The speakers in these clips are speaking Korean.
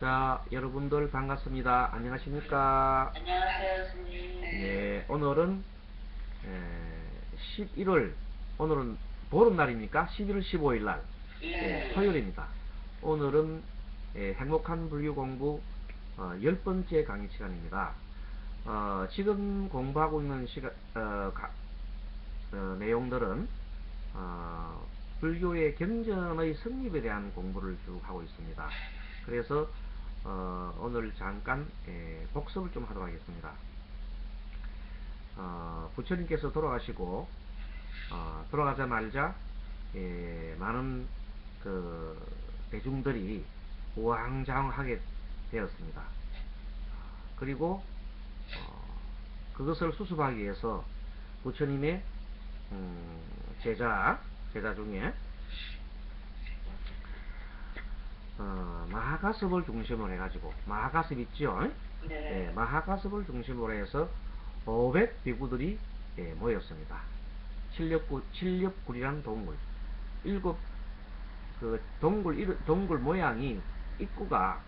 자, 여러분들 반갑습니다. 안녕하십니까? 안녕하세요, 스님. 네, 오늘은 11월, 오늘은 보름날입니까? 11월 15일 날, 예. 토요일입니다. 오늘은 행복한 불교 공부 10번째 강의 시간입니다. 지금 공부하고 있는 내용들은 불교의 경전의 성립에 대한 공부를 쭉 하고 있습니다. 그래서 오늘 잠깐 복습을 좀 하도록 하겠습니다. 부처님께서 돌아가시고 돌아가자마자 많은 그 대중들이 우왕좌왕하게 되었습니다. 그리고 그것을 수습하기 위해서 부처님의 제자 중에 마하가섭을 중심으로 해가지고, 마하가섭 있죠? 네. 마하가섭을 중심으로 해서 500 비구들이 모였습니다. 칠렵굴이란 동굴, 동굴 모양이 입구가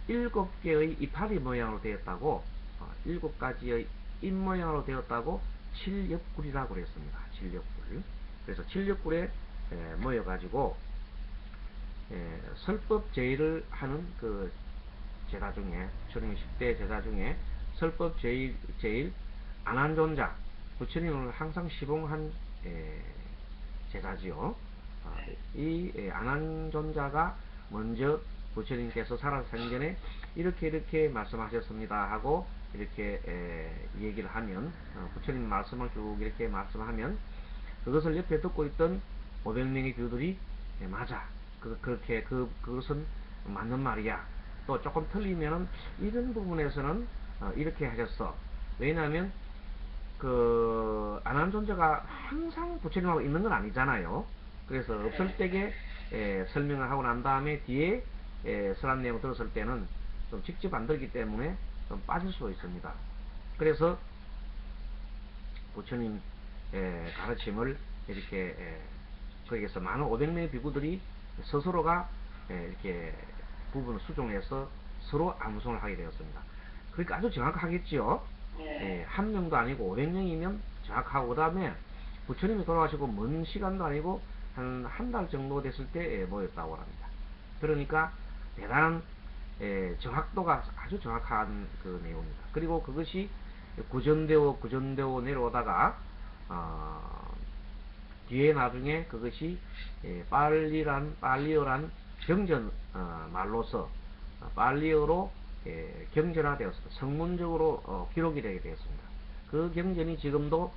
7개의 이파리 모양으로 되었다고, 7가지의 입 모양으로 되었다고 칠렵굴이라고 그랬습니다. 칠렵굴. 그래서 칠렵굴에 모여가지고 설법 제의를 하는 그 제자 중에, 부처님 10대 제자 중에 설법 제일 안한존자, 부처님을 항상 시봉한 제자지요. 이 안한존자가 먼저 부처님께서 살아 생전에 이렇게 말씀하셨습니다 하고 이렇게 얘기를 하면, 부처님 말씀을 쭉 이렇게 말씀하면 그것을 옆에 듣고 있던 500명의 교들이 맞아, 그것은 맞는 말이야, 또 조금 틀리면은 이런 부분에서는 이렇게 하셨어. 왜냐하면 그 안한존자가 항상 부처님하고 있는 건 아니잖아요. 그래서 없을 때게 설명을 하고 난 다음에 뒤에 설한 내용 들었을 때는 좀 직접 안 들기 때문에 좀 빠질 수 있습니다. 그래서 부처님 가르침을 이렇게 거기에서 많은 500명의 비구들이 스스로가 이렇게 부분을 수정해서 서로 암송을 하게 되었습니다. 그러니까 아주 정확하겠지요. 네. 한 명도 아니고 500명이면 정확하고, 그 다음에 부처님이 돌아가시고 먼 시간도 아니고 한 달 정도 됐을 때 모였다고 합니다. 그러니까 대단한 정확도가 아주 정확한 그 내용입니다. 그리고 그것이 구전되어 내려오다가 뒤에 나중에 그것이 빨리어란 경전 말로서 빨리어로 경전화되었습니다. 성문적으로 기록이 되게 되었습니다. 그 경전이 지금도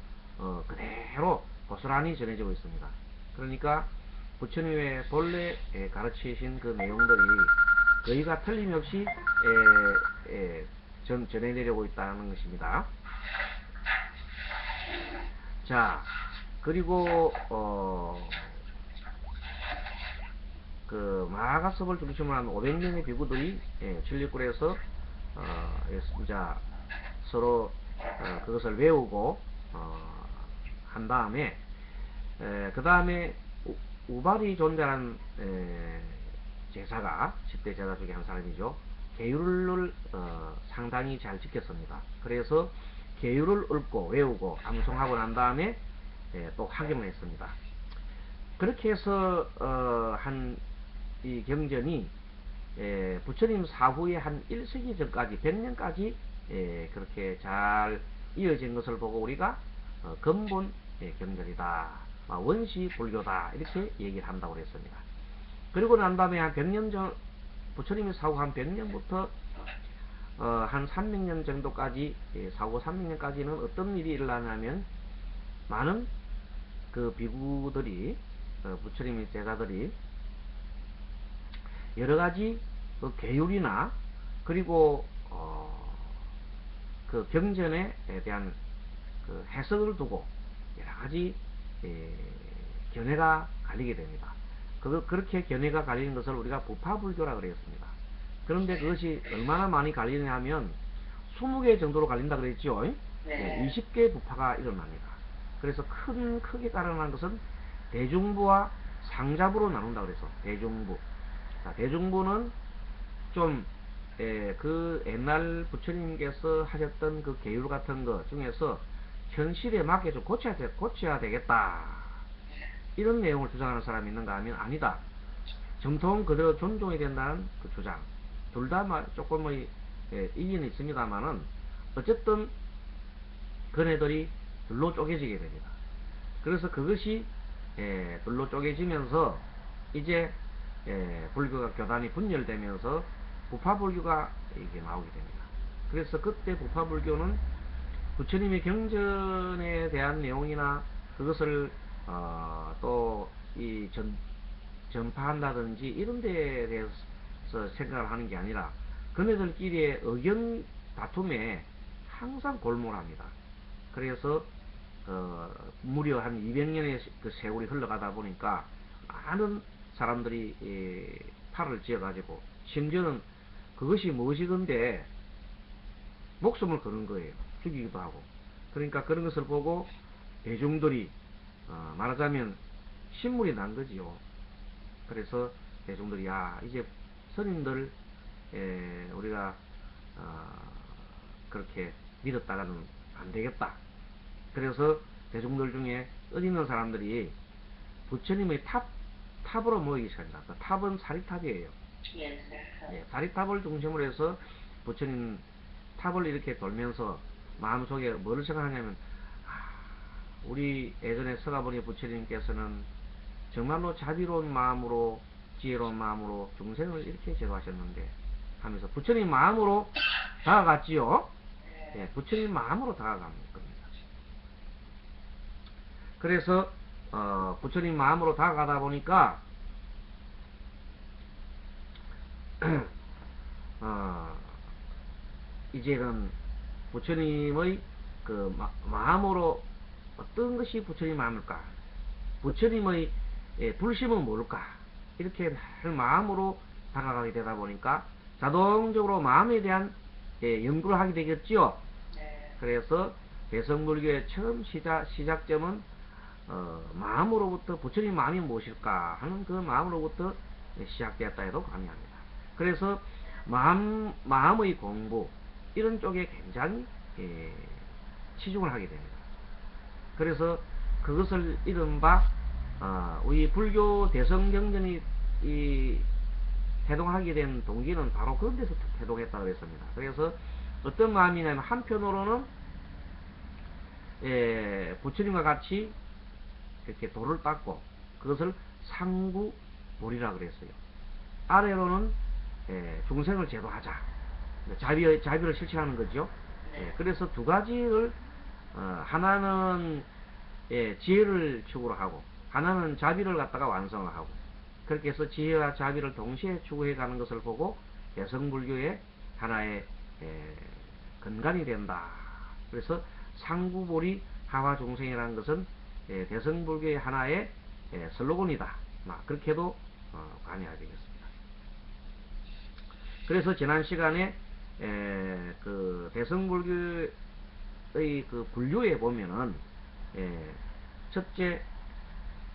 그대로 고스란히 전해지고 있습니다. 그러니까 부처님의 본래 가르치신 그 내용들이 거의가 틀림없이 전해내려고 있다는 것입니다. 자, 그리고 그 마하가섭을 중심으로 한 500명의 비구들이 칠립굴에서 이제 서로 그것을 외우고 한 다음에 그 다음에 우바리 존자란 제사가 10대 제사 중에 한 사람이죠. 계율을 상당히 잘 지켰습니다. 그래서 계율을 읊고 외우고 암송하고 난 다음에 또 학용을 했습니다. 그렇게 해서 한 이 경전이 부처님 사후에 한 1세기 전까지 100년까지 그렇게 잘 이어진 것을 보고 우리가 근본 경전이다, 원시 불교다, 이렇게 얘기를 한다고 그랬습니다. 그리고 난 다음에 한 100년 전, 부처님이 사후 한 100년부터 한 300년 정도까지, 사후 300년까지는 어떤 일이 일어나냐면 많은 그 비구들이, 부처님의 제자들이 여러가지 그 계율이나 그리고 그 경전에 대한 그 해석을 두고 여러가지 견해가 갈리게 됩니다. 그렇게 견해가 갈리는 것을 우리가 부파불교라 그랬습니다. 그런데 그것이 얼마나 많이 갈리냐 하면 20개 정도로 갈린다 그랬죠. 네. 20개의 부파가 일어납니다. 그래서 크게 가르는 것은 대중부와 상자부로 나눈다 그래서 대중부, 자, 대중부는 좀, 그 옛날 부처님께서 하셨던 그 계율 같은 거 중에서 현실에 맞게 좀 고쳐야 되겠다. 이런 내용을 주장하는 사람이 있는가 하면 아니다. 정통 그대로 존중해야 된다는 그 주장. 둘 다 조금의 이견이 있습니다만은 어쨌든 그네들이 둘로 쪼개지게 됩니다. 그래서 그것이 둘로 쪼개지면서 이제 불교가 교단이 분열되면서 부파불교가 이게 나오게 됩니다. 그래서 그때 부파불교는 부처님의 경전에 대한 내용이나 그것을 또 이 전파한다든지 이런 데에 대해서 생각을 하는 게 아니라 그네들끼리의 의견 다툼에 항상 골몰합니다. 그래서 무려 한 200년의 그 세월이 흘러가다 보니까 많은 사람들이 팔을 지어가지고 심지어는 그것이 무엇이건데 목숨을 거는 거예요. 죽이기도 하고. 그러니까 그런 것을 보고 대중들이 말하자면 신물이 난 거지요. 그래서 대중들이 이제 스님들 우리가 그렇게 믿었다가는 안 되겠다. 그래서 대중들 중에 어디있는 사람들이 부처님의 탑으로 모이기 시작합니다. 그 탑은 사리탑이에요. 사리탑을 중심으로 해서 부처님 탑을 이렇게 돌면서 마음속에 뭐를 생각하냐면 우리 예전에 서가모니 부처님께서는 정말로 자비로운 마음으로 지혜로운 마음으로 중생을 이렇게 제도하셨는데 하면서 부처님 마음으로 다가갔지요. 부처님 마음으로 다가간 겁니다. 그래서 부처님 마음으로 다가가다 보니까 이제는 부처님의 그 마음으로 어떤 것이 부처님 마음일까? 부처님의 불심은 뭘까? 이렇게 마음으로 다가가게 되다 보니까 자동적으로 마음에 대한 연구를 하게 되겠죠. 그래서 대성불교의 처음 시작점은 마음으로부터 부처님 마음이 무엇일까 하는 그 마음으로부터 시작되었다 해도 가능합니다. 그래서 마음의 공부 이런 쪽에 굉장히 치중을 하게 됩니다. 그래서 그것을 이른바 우리 불교 대성경전이 태동하게 된 동기는 바로 그런 데서 태동했다고 했습니다. 그래서 어떤 마음이냐면 한편으로는 부처님과 같이 이렇게 도를 닦고 그것을 상구불이라 그랬어요. 아래로는 중생을 제도하자. 자비를 실천하는 거죠. 그래서 두 가지를 하나는 지혜를 추구로 하고 하나는 자비를 갖다가 완성을 하고 그렇게 해서 지혜와 자비를 동시에 추구해 가는 것을 보고 대성불교의 하나의 근간이 된다. 그래서 상구불이 하화중생이라는 것은 대성불교의 하나의 슬로건이다. 그렇게도 관여해야 되겠습니다. 그래서 지난 시간에 그 대성불교의 그 분류에 보면은 첫째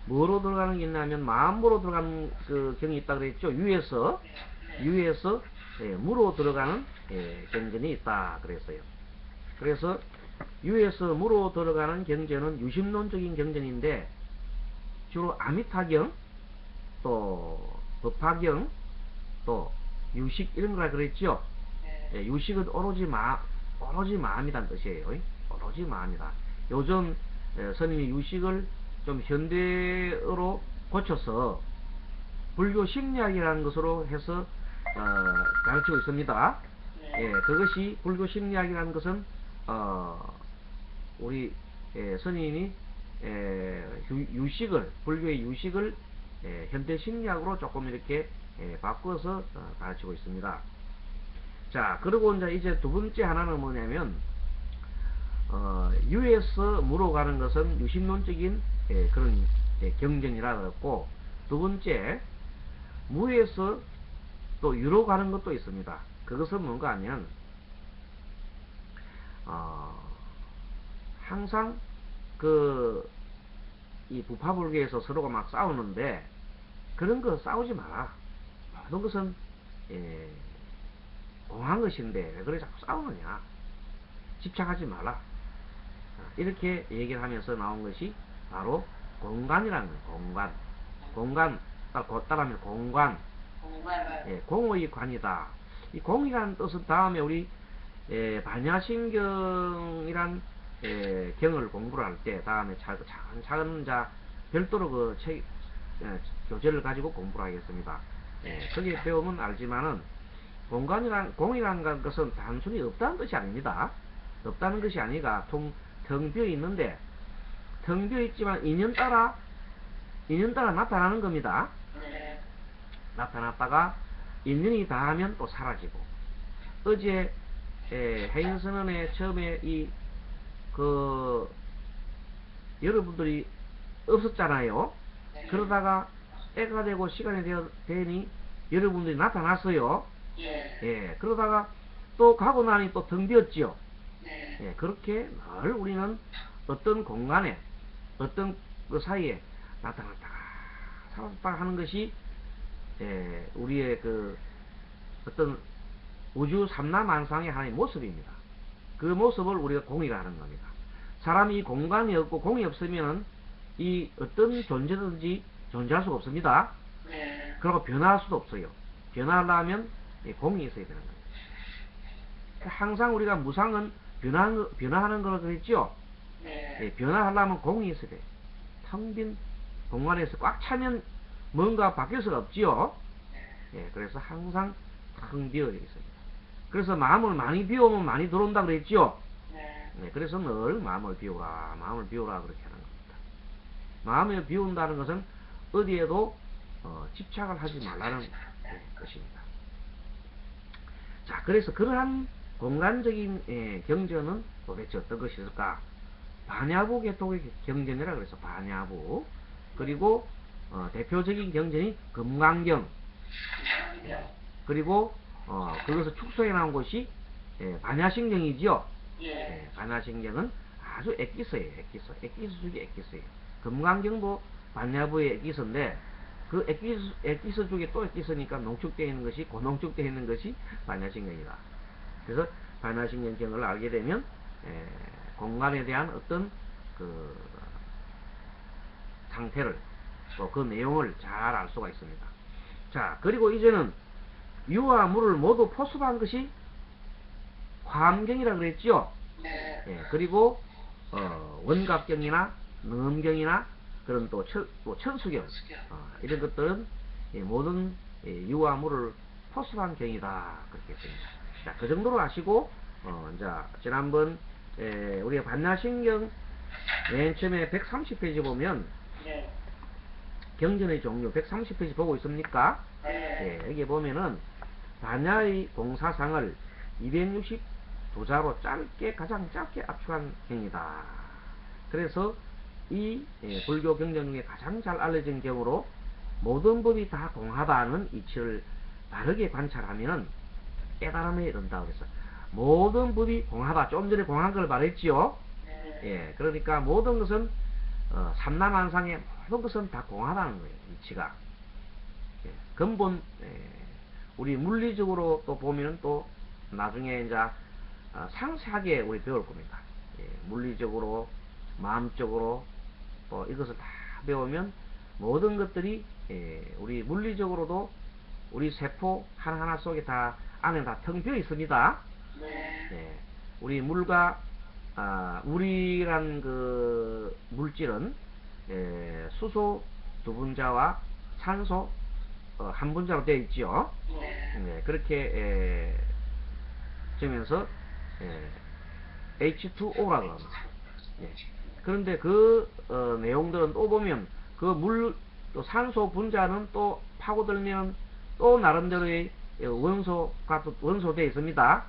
뭐로 들어가는 게 있냐면 마음으로 들어가는 그 경이 있다 그랬죠. 유에서 무로 들어가는 경전이 있다 그랬어요. 그래서 유에서 무로 들어가는 경전은 유심론적인 경전인데 주로 아미타경 또 법화경 또 유식 이런 거라 그랬죠. 유식은 오로지 마음이란 뜻이에요. 오로지 마음이다. 요즘 스님이 유식을 좀 현대어로 고쳐서 불교 심리학이라는 것으로 해서 가르치고 있습니다. 그것이 불교 심리학이라는 것은 우리 스님이 불교의 유식을 현대 심리학으로 조금 이렇게 바꿔서 가르치고 있습니다. 자, 그리고 이제 두 번째 하나는 뭐냐면 유에서 무로 가는 것은 유심론적인 그런 경전이라 그랬고, 두 번째 무에서 또 유로 가는 것도 있습니다. 그것은 뭔가 하면 항상 이 부파불교에서 서로가 막 싸우는데 그런 거 싸우지 마라. 모든 것은 공한 것인데 왜 그래 자꾸 싸우느냐, 집착하지 마라, 이렇게 얘기를 하면서 나온 것이 바로 공간이라는 거예요. 공간 따라하면 공간, 공의 관이다. 이 공이라는 뜻은 다음에 우리 반야신경이란 경을 공부를 할 때 다음에 차근 자 별도로 그 교재를 가지고 공부를 하겠습니다. 거기에 배우면 알지만은 공이라는 것은 단순히 없다는 뜻이 아닙니다. 없다는 것이 아니라 텅 비어 있는데, 텅 비어 있지만 인연 따라 나타나는 겁니다. 나타났다가 인연이 다하면 또 사라지고, 어제 해인선언에 처음에 여러분들이 없었잖아요. 그러다가 때가 되고 시간이 되니 여러분들이 나타났어요. 그러다가 또 가고 나니 또 텅 비었지요. 그렇게 늘 우리는 어떤 공간에, 어떤 그 사이에 나타났다가 사라졌다가 하는 것이 우리의 그 어떤 우주 삼라만상의 하나의 모습입니다. 그 모습을 우리가 공이라 하는 겁니다. 사람이 공간이 없고 공이 없으면 이 어떤 존재든지 존재할 수가 없습니다. 그리고 변화할 수도 없어요. 변화하려면 공이 있어야 되는 겁니다. 항상 우리가 무상은 변화하는 거라고 그랬죠. 변화하려면 공이 있어야 돼. 텅 빈 공간에서 꽉 차면 뭔가 바뀔 수가 없지요. 그래서 항상 텅 비어 있습니다. 그래서 마음을 많이 비우면 많이 들어온다 그랬죠. 그래서 늘 마음을 비우라 그렇게 하는 겁니다. 마음을 비운다는 것은 어디에도 집착을 하지 말라는 것입니다. 자, 그래서 그러한 공간적인 경전은 도대체 어떤 것이 있을까? 반야부 계통의 경전이라 그래서 반야부. 그리고 대표적인 경전이 금강경. 그리고 그것을 축소해 나온 것이 반야신경이지요. 반야신경은 아주 액기서예요. 액기서 중에 액기서예요. 금강경도 반야부의 액기서인데, 그 액기서 중에 또 액기서니까 농축되어 있는 것이, 고농축되어 있는 것이 반야신경이다. 그래서 반야신경경을 알게 되면 공간에 대한 어떤 그 상태를, 또 그 내용을 잘 알 수가 있습니다. 자, 그리고 이제는 유와 물을 모두 포섭한 것이 화엄경이라 그랬죠. 그리고 원각경이나 능엄경이나 그런 또 천수경, 이런 것들은 모든 유와 물을 포섭한 경이다 그렇게 했습니다. 자, 그 정도로 아시고 이제 지난번 우리가 반야신경 맨 처음에 130페이지 보면 경전의 종류 130페이지 보고 있습니까? 여기 보면은 반야의 공사상을 262자로 가장 짧게 압축한 경이다. 그래서 이 불교 경전 중에 가장 잘 알려진 경우로 모든 법이 다 공하다는 이치를 바르게 관찰하면 깨달음에 이른다. 그래서 모든 법이 공하다. 좀 전에 공한 걸 말했지요. 그러니까 모든 것은 삼라만상의 모든 것은 다 공하다는 거예요. 이치가 근본 우리 물리적으로 또 보면 또 나중에 이제 상세하게 우리 배울 겁니다. 물리적으로, 마음적으로 또 이것을 다 배우면 모든 것들이 우리 물리적으로도 우리 세포 하나하나 속에 다 안에 다 텅 비어 있습니다. 우리 물이란 그 물질은 수소 2분자와 산소 1분자로 되어 있죠. 그렇게 되면서 H2O라고 합니다. 그런데 그 내용들은 또 보면 그 또 산소 분자는 또 파고들면 또 나름대로의 원소되어 있습니다.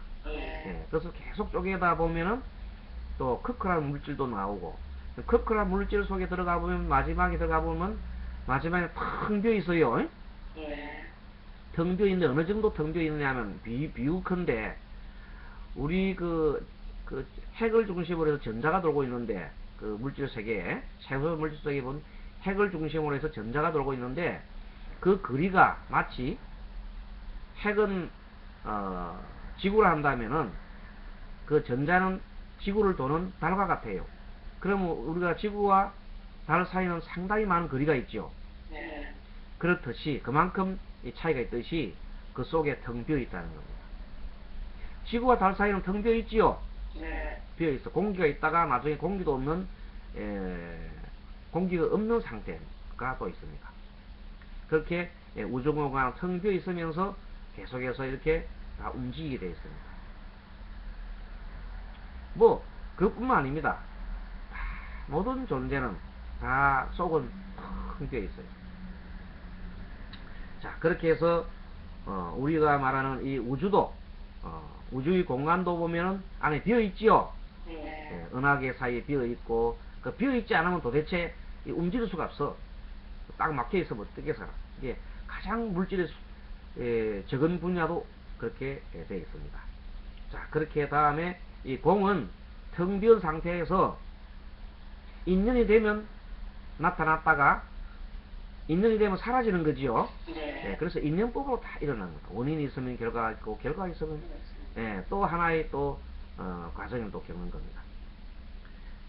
그래서 계속 쪼개다 보면은 또 크크란 물질도 나오고, 크크란 물질 속에 들어가 보면 마지막에 텅 비어 있어요. 텅 비어 있는데 어느 정도 텅 비어 있느냐면 비유컨대 우리 그 핵을 중심으로 해서 전자가 돌고 있는데, 그 물질 세계에 최소 물질 속에 본 핵을 중심으로 해서 전자가 돌고 있는데, 그 거리가 마치 핵은 지구를 한다면은 그 전자는 지구를 도는 달과 같아요. 그러면 우리가 지구와 달 사이는 상당히 많은 거리가 있죠. 네. 그렇듯이 그만큼 이 차이가 있듯이 그 속에 텅 비어 있다는 겁니다. 지구와 달 사이는 텅 비어 있지요. 네. 비어 있어. 공기가 있다가 나중에 공기가 없는 상태가 또 있습니다. 그렇게 우주 공간은 텅 비어 있으면서 계속해서 이렇게 다 움직이게 되어 있습니다. 뭐 그것뿐만 아닙니다. 모든 존재는 다 속은 텅 비어 있어요. 자, 그렇게 해서 우리가 말하는 이 우주도 우주의 공간도 보면은 안에 비어 있지요. 네. 은하계 사이에 비어 있고, 그 비어 있지 않으면 도대체 움직일 수가 없어. 딱 막혀 있으면 어떻게 살아? 이게 가장 물질의 적은 분야도 그렇게 되어 있습니다. 자, 그렇게 다음에 이 공은 텅 비은 상태에서 인연이 되면 나타났다가 인연이 되면 사라지는 거지요. 네. 그래서 인연법으로 다 일어나는 겁니다. 원인이 있으면 결과가 있고, 결과가 있으면 또 하나의 또 과정을 또 겪는 겁니다.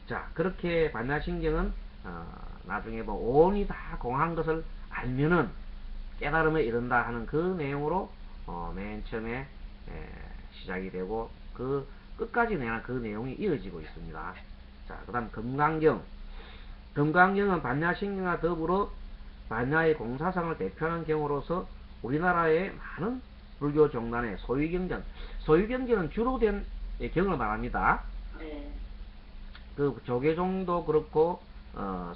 자, 그렇게 반야신경은 나중에 뭐 온이 다 공한 것을 알면은 깨달음에 이른다 하는 그 내용으로 맨 처음에 시작이 되고 그 끝까지 그 내용이 이어지고 있습니다. 자, 그 다음 금강경. 금강경은 반야신경과 더불어 반야의 공사상을 대표하는 경우로서 우리나라의 많은 불교 종단의 소위경전, 소위경전은 주로 된 경을 말합니다. 네. 그 조계종도 그렇고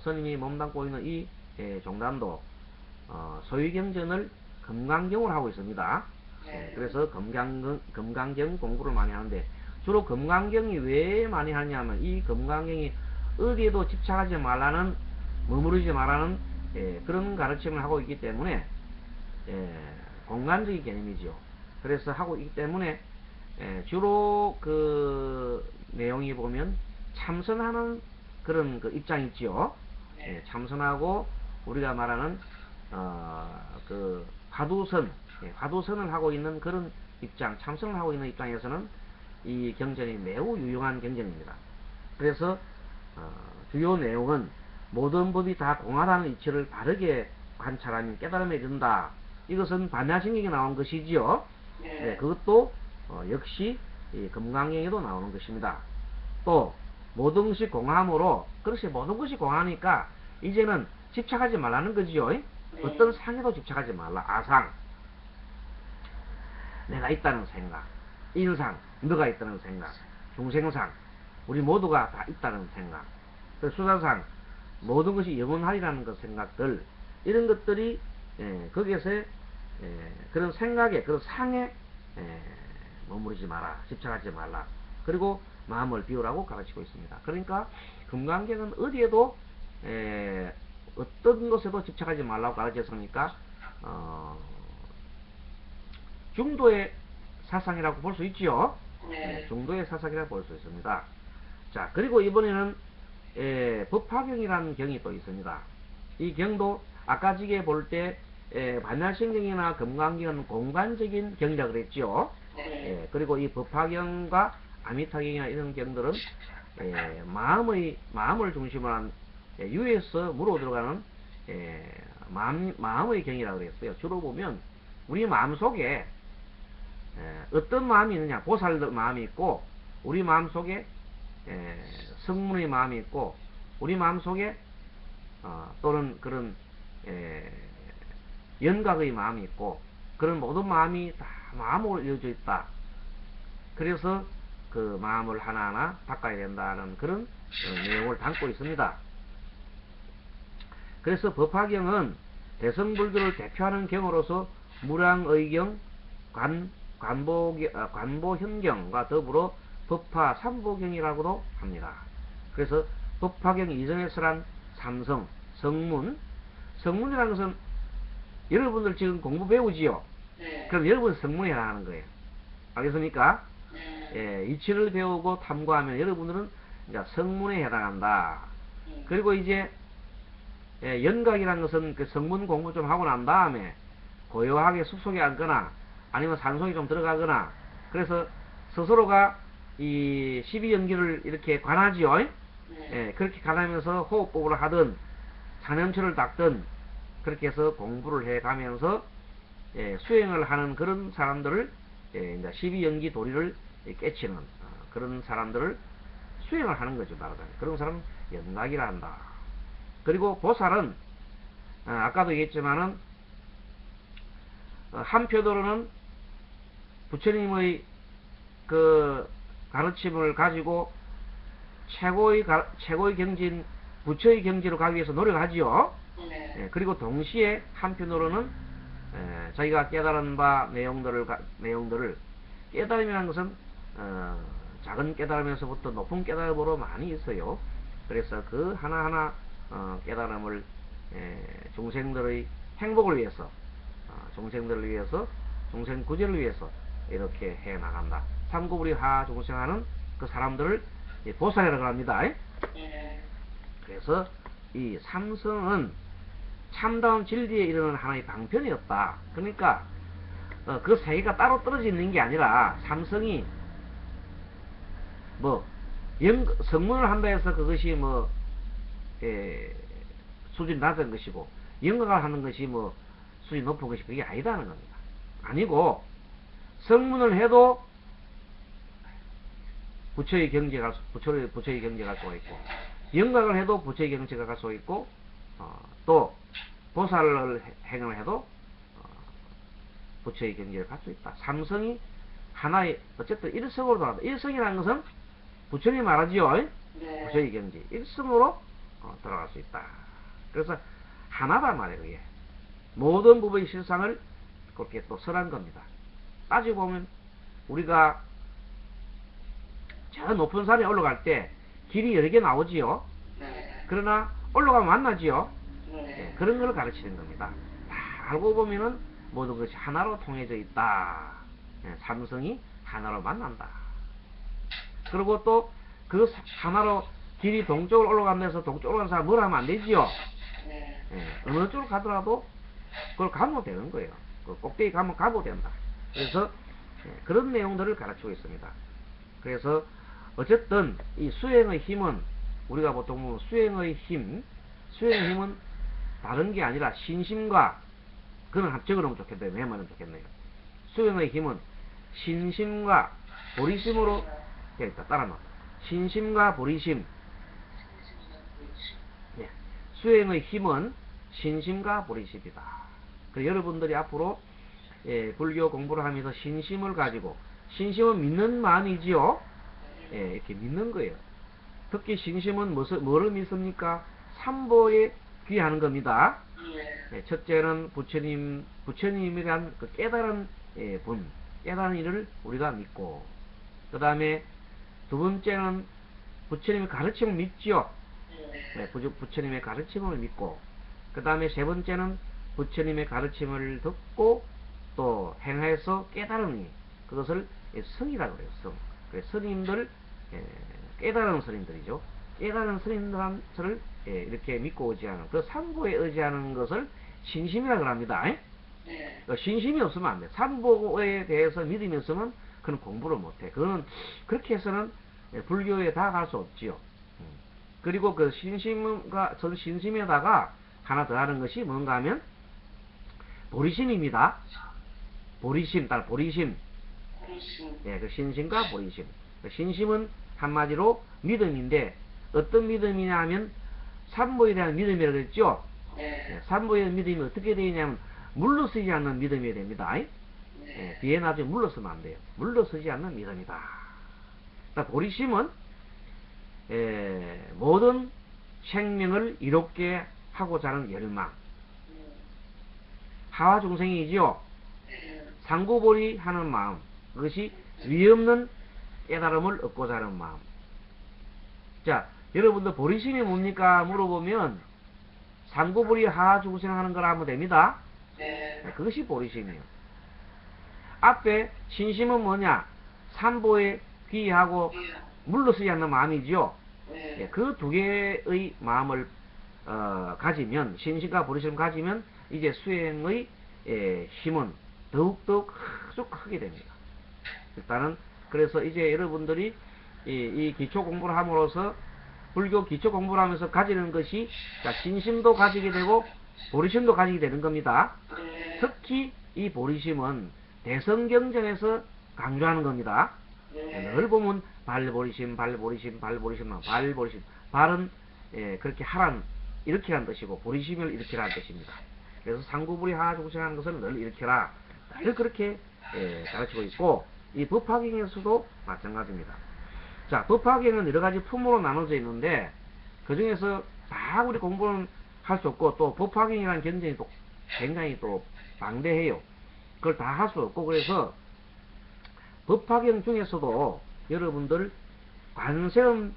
스님이 몸담고 있는 이 종단도 소위경전을 금강경으로 하고 있습니다. 네. 그래서 금강경 공부를 많이 하는데 주로 금강경이 왜 많이 하냐면 이 금강경이 어디에도 집착하지 말라는, 머무르지 말라는 그런 가르침을 하고 있기 때문에 공간적인 개념이죠. 그래서 하고 있기 때문에 주로 그 내용이 보면 참선하는 그런 그 입장이 있죠. 참선하고 우리가 말하는 그 화두선을 하고 있는 그런 입장, 참선을 하고 있는 입장에서는 이 경전이 매우 유용한 경전입니다. 그래서 주요 내용은 모든 법이 다 공하다는 이치를 바르게 관찰하면 깨달음에 이른다. 이것은 반야신경에 나온 것이지요. 그것도 역시 이 금강경에도 나오는 것입니다. 또 모든 것이 공함으로, 그렇지, 모든 것이 공하니까 이제는 집착하지 말라는 거지요. 어떤 상에도 집착하지 말라. 아상, 내가 있다는 생각, 인상, 너가 있다는 생각, 중생상, 우리 모두가 다 있다는 생각, 수사상, 모든 것이 영원하리라는 그 생각들, 이런 것들이 거기에서 그런 생각에, 그런 상에 머무르지 마라, 집착하지 말라. 그리고 마음을 비우라고 가르치고 있습니다. 그러니까 금강경은 어디에도 어떤 것에도 집착하지 말라고 가르쳤으니까 중도의 사상이라고 볼 수 있지요. 중도의 사상이라고 볼 수 있습니다. 자, 그리고 이번에는 법화경이라는 경이 또 있습니다. 이 경도 아까 지게 볼 때 반야신경이나 금강경은 공간적인 경이라 그랬죠. 그리고 이 법화경과 아미타경이나 이런 경들은 마음을 중심으로 한 유에서 무로 들어가는 마음의 경이라고 그랬어요. 주로 보면 우리 마음속에 어떤 마음이 있느냐, 보살들 마음이 있고, 우리 마음속에 성문의 마음이 있고, 우리 마음속에 또는 그런 연각의 마음이 있고, 그런 모든 마음이 다 마음으로 이어져 있다. 그래서 그 마음을 하나하나 바꿔야 된다는 그런 내용을 담고 있습니다. 그래서 법화경은 대성불교를 대표하는 경으로서 무량의경, 관보현경과 더불어 법화 삼보경이라고도 합니다. 그래서 법화경 이전에 설한 삼성, 성문이라는 것은 여러분들 지금 공부 배우지요? 그럼 여러분 성문에 해당하는 거예요. 알겠습니까? 이치를 배우고 탐구하면 여러분들은 이제 성문에 해당한다. 그리고 이제 연각이라는 것은 그 성문 공부 좀 하고 난 다음에 고요하게 숲속에 앉거나 아니면 산송이 좀 들어가거나, 그래서 스스로가 이 12연기를 이렇게 관하지요. 예, 그렇게 관하면서 호흡법을 하든 산염초를 닦든 그렇게 해서 공부를 해 가면서 예, 수행을 하는 그런 사람들을 예, 이제 12연기 도리를 깨치는 그런 사람들을 수행을 하는 거죠. 말하자면 그런 사람은 연락이라 한다. 그리고 보살은 아까도 얘기했지만은 한편으로는 부처님의 그 가르침을 가지고 최고의 경지인 부처의 경지로 가기 위해서 노력하지요. 예, 그리고 동시에 한편으로는 자기가 깨달은 바 내용들을 깨달음이라는 것은 작은 깨달음에서부터 높은 깨달음으로 많이 있어요. 그래서 그 하나하나 깨달음을 중생들의 행복을 위해서 중생들을 위해서 중생 구제를 위해서 이렇게 해 나간다. 삼구불이 하 중생하는 그 사람들을 보살이라고 합니다. 그래서 이 삼성은 참다운 진리에 이르는 하나의 방편이었다. 그러니까 그 세 개가 따로 떨어져 있는 게 아니라 삼성이 뭐 성문을 한다 해서 그것이 뭐 수준이 낮은 것이고 영각을 하는 것이 뭐 수준이 높은 것이 그게 아니다는 겁니다. 아니고 성문을 해도 부처의 경지가 부처의 경지가 갈 수가 있고 영각을 해도 부처의 경지가 갈 수가 있고 또 보살을 행을 해도 부처의 경지를 갈 수 있다. 삼성이 하나의 어쨌든 일성으로 돌아간다. 일성이라는 것은 부처님이 말하지요. 네. 부처의 경지 일성으로 돌아갈 수 있다. 그래서 하나단 말이에요. 그게 모든 부분의 실상을 그렇게 또 설한 겁니다. 따지고 보면 우리가 저 높은 산에 올라갈 때 길이 여러 개 나오지요. 네. 그러나 올라가면 만나지요. 네. 그런 걸 가르치는 겁니다. 다 알고 보면은 모든 것이 하나로 통해져 있다. 삼성이 하나로 만난다. 그리고 또 그 하나로 길이 동쪽으로 올라간다해서 동쪽으로 가는 사람 뭘 하면 안 되지요. 네. 어느 쪽으로 가더라도 그걸 가면 되는 거예요. 그 꼭대기 가면 가도 된다. 그래서 그런 내용들을 가르치고 있습니다. 그래서 어쨌든 이 수행의 힘은 우리가 보통 수행의 힘은 다른 게 아니라 신심과 그는 합적으로는 좋겠네요. 메모는 좋겠네요. 수행의 힘은 신심과 보리심으로 되어 있다. 따라놔. 신심과 보리심. 예. 수행의 힘은 신심과 보리심이다. 그래서 여러분들이 앞으로 불교 공부를 하면서 신심을 가지고 신심은 믿는 마음이지요. 이렇게 믿는 거예요. 특히 신심은 뭐를 믿습니까? 삼보에 귀하는 겁니다. 첫째는 부처님이란 그 깨달은 분, 깨달은 일을 우리가 믿고, 그 다음에 두 번째는 부처님의 가르침을 믿지요. 부처님의 가르침을 믿고, 그 다음에 세 번째는 부처님의 가르침을 듣고 또 행해서 깨달으니 그것을 성이라고 그래요. 성. 그래서 스님들, 깨달은 스님들이죠. 깨달은 스님들을 이렇게 믿고 의지하는 그 삼보에 의지하는 것을 신심이라고 합니다. 신심이 없으면 안 돼. 삼보에 대해서 믿음이 없으면 그는 공부를 못해. 그거는 그렇게 해서는 불교에 다 갈 수 없지요. 그리고 그 신심에다가 하나 더 하는 것이 뭔가 하면 보리심입니다. 보리심, 보리심. 그 신심과 보리심. 신심은 한마디로 믿음인데 어떤 믿음이냐 하면 삼보에 대한 믿음이라고 했죠. 삼보에 대한 믿음이 어떻게 되냐면 물러서지 않는 믿음이 됩니다. 뒤에 나중에 물러서면 안 돼요. 물러서지 않는 믿음이다. 보리심은 모든 생명을 이롭게 하고자 하는 열망. 하와 중생이지요. 상구보리 하는 마음. 그것이 위없는 깨달음을 얻고자 하는 마음. 자, 여러분들 보리심이 뭡니까? 물어보면 상구보리 하와 중생하는 거라 하면 됩니다. 그것이 보리심이에요. 앞에 신심은 뭐냐? 삼보에 귀하고 물러서지 않는 마음이지요. 그 두 개의 마음을 가지면, 신심과 보리심을 가지면 이제 수행의 힘은 더욱더욱 아주 크게 됩니다. 일단은 그래서 이제 여러분들이 이 기초 공부를 함으로써 불교 기초 공부를 하면서 가지는 것이 자, 진심도 가지게 되고 보리심도 가지게 되는 겁니다. 특히 이 보리심은 대성경전에서 강조하는 겁니다. 늘 보면 발보리심, 발보리심, 발보리심, 발보리심. 발은 그렇게 하란, 일으키라는 뜻이고 보리심을 일으키라는 뜻입니다. 그래서 상구불이 하중생하는 것을 늘 일으켜라. 늘 그렇게 가르치고 있고 이 법화경에서도 마찬가지입니다. 자, 법화경은 여러 가지 품으로 나눠져 있는데 그 중에서 다 우리 공부는 할 수 없고 또 법화경이라는 경전이 또 굉장히 또 방대해요. 그걸 다 할 수 없고 그래서 법화경 중에서도 여러분들 관세음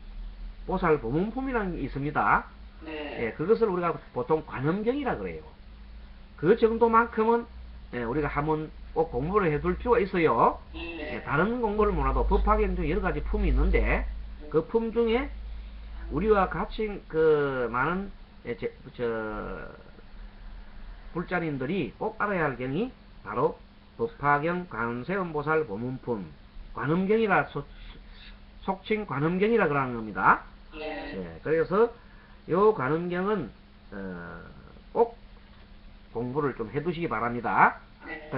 보살 보문품이라는 게 있습니다. 예, 그것을 우리가 보통 관음경이라 그래요. 그 정도만큼은 우리가 한번 꼭 공부를 해둘 필요가 있어요. 다른 공부를 몰라도 법화경 중에 여러 가지 품이 있는데 그 품 중에 우리와 같이 그 많은 불자님들이 꼭 알아야 할 경이 바로 법화경 관세음보살 보문품 관음경이라 속칭 관음경이라 그러는 겁니다. 그래서 요 관음경은 꼭 공부를 좀 해두시기 바랍니다.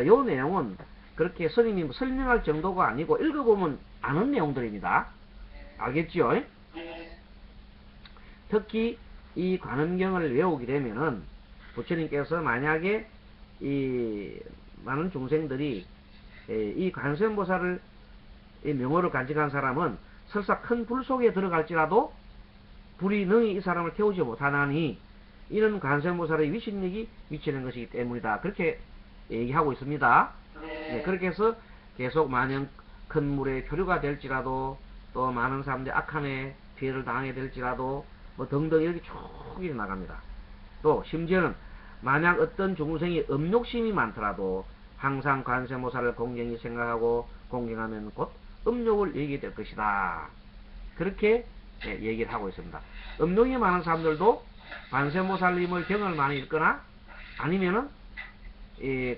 요 내용은 그렇게 스님이 설명할 정도가 아니고 읽어보면 아는 내용들입니다. 알겠죠? 특히 이 관음경을 외우게 되면은 부처님께서 만약에 이 많은 중생들이 이 관세음보살을 이 명호를 간직한 사람은 설사 큰 불 속에 들어갈지라도 불이 능히 이 사람을 태우지 못하나니 이는 관세음보살의 위신력이 미치는 것이기 때문이다. 그렇게 얘기하고 있습니다. 그렇게 해서 계속 만약 큰 물에 표류가 될지라도 또 많은 사람들이 악한에 피해를 당하게 될지라도 뭐 등등 이렇게 쭉 나갑니다. 또 심지어는 만약 어떤 중생이 음욕심이 많더라도 항상 관세음보살을 공경히 생각하고 공경하면 곧 음욕을 이기게 될 것이다. 그렇게 얘기를 하고 있습니다. 음욕이 많은 사람들도 관세음보살님을 경을 많이 읽거나 아니면은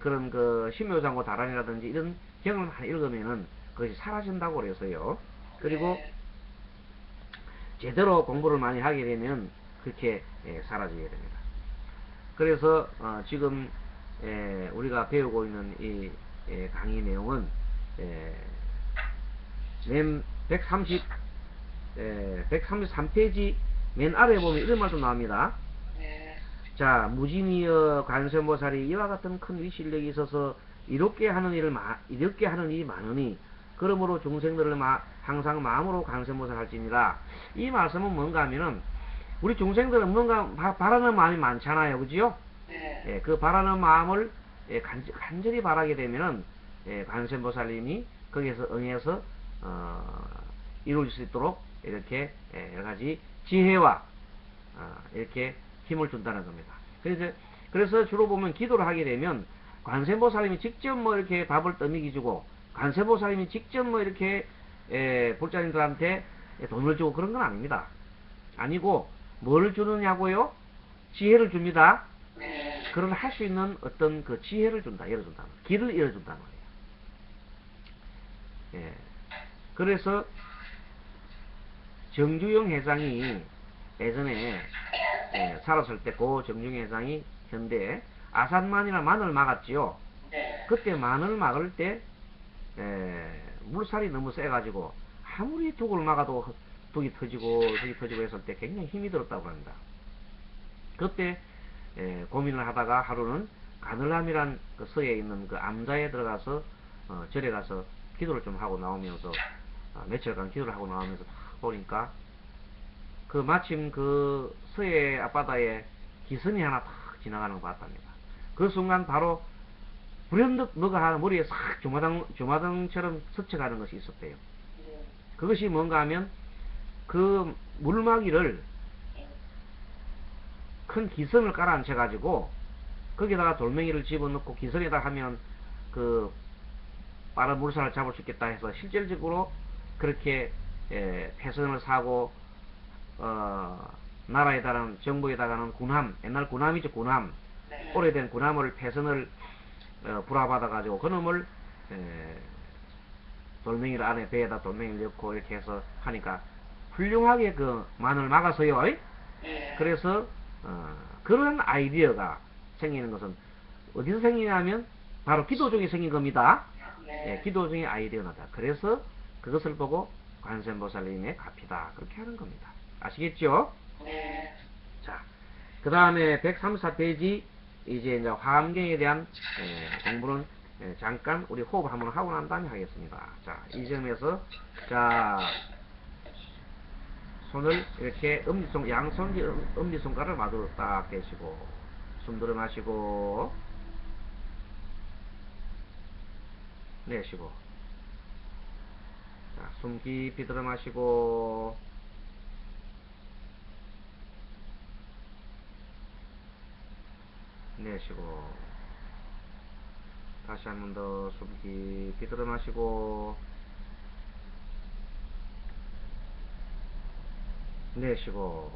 그런 그 신묘장고 다란이라든지 이런 경을 많이 읽으면은 그것이 사라진다고 그래서요. 그리고 제대로 공부를 많이 하게 되면 그렇게 사라지게 됩니다. 그래서 지금 우리가 배우고 있는 이 강의 내용은 맨 133페이지 맨 아래에 보면 이런 말도 나옵니다. 자, 무진이여 관세음보살이 이와 같은 큰 위실력이 있어서 이롭게 하는 일이 많으니 그러므로 중생들을 항상 마음으로 관세음보살 할지니라. 이 말씀은 뭔가 하면은 우리 중생들은 뭔가 바라는 마음이 많잖아요. 그지요? 그 바라는 마음을 간절히 바라게 되면은 관세음보살님이 거기에서 응해서 이루어질 수 있도록 이렇게 여러가지 지혜와 이렇게 힘을 준다는 겁니다. 그래서 주로 보면 기도를 하게 되면 관세음보살님이 직접 뭐 이렇게 밥을 떠먹이 주고 관세음보살님이 직접 뭐 이렇게 불자님들한테 돈을 주고 그런 건 아닙니다. 아니고 뭘 주느냐고요? 지혜를 줍니다. 그런 할 수 있는 어떤 그 지혜를 준다, 열어준다, 길을 열어준다는 거예요. 그래서 정주영 회장이 예전에 살았을 때 고 정주영 회장이 현대에 아산만이나 마늘 막았지요. 그때 마늘 막을 때 물살이 너무 세가지고 아무리 둑을 막아도 둑이 터지고 했을 때 굉장히 힘이 들었다고 합니다. 그때 고민을 하다가 하루는 가늘함이란 그 서에 있는 그 암자에 들어가서 절에 가서 기도를 좀 하고 나오면서 며칠간 기도를 하고 나오면서 딱 보니까 그 마침 그 서해 앞바다에 기선이 하나 탁 지나가는 거 봤답니다. 그 순간 바로 불현듯 뭐가 머리에 싹 조마등처럼 스쳐가는 것이 있었대요. 그것이 뭔가 하면 그 물막이를 큰 기선을 깔아앉혀 가지고 거기다가 돌멩이를 집어넣고 기선에다 하면 그 빠른 물살을 잡을 수 있겠다 해서 실질적으로 그렇게 패선을 사고 나라에다가는 정부에다가는 군함, 옛날 군함이죠. 군함, 오래된 군함을 패선을 불화받아 가지고 그놈을 돌멩이를 안에 배에다 돌멩이를 넣고 이렇게 해서 하니까 훌륭하게 그 만을 막아서요. 네. 그래서 그런 아이디어가 생기는 것은 어디서 생기냐면 바로 기도 중에 생긴 겁니다. 네. 기도 중에 아이디어다. 그래서 그것을 보고 관세음보살님의 가피다 그렇게 하는 겁니다. 아시겠죠? 네. 자, 그 다음에 134페이지 이제 화엄경에 대한 공부는 잠깐 우리 호흡 한번 하고 난 다음에 하겠습니다. 자, 이 점에서 자 손을 이렇게 양손 엄지손가락을 마주로 딱 대시고 숨 들어 마시고 내쉬고, 자, 숨 깊이 들어 마시고 내쉬고, 다시 한 번 더 숨 깊이 들어 마시고 내쉬고,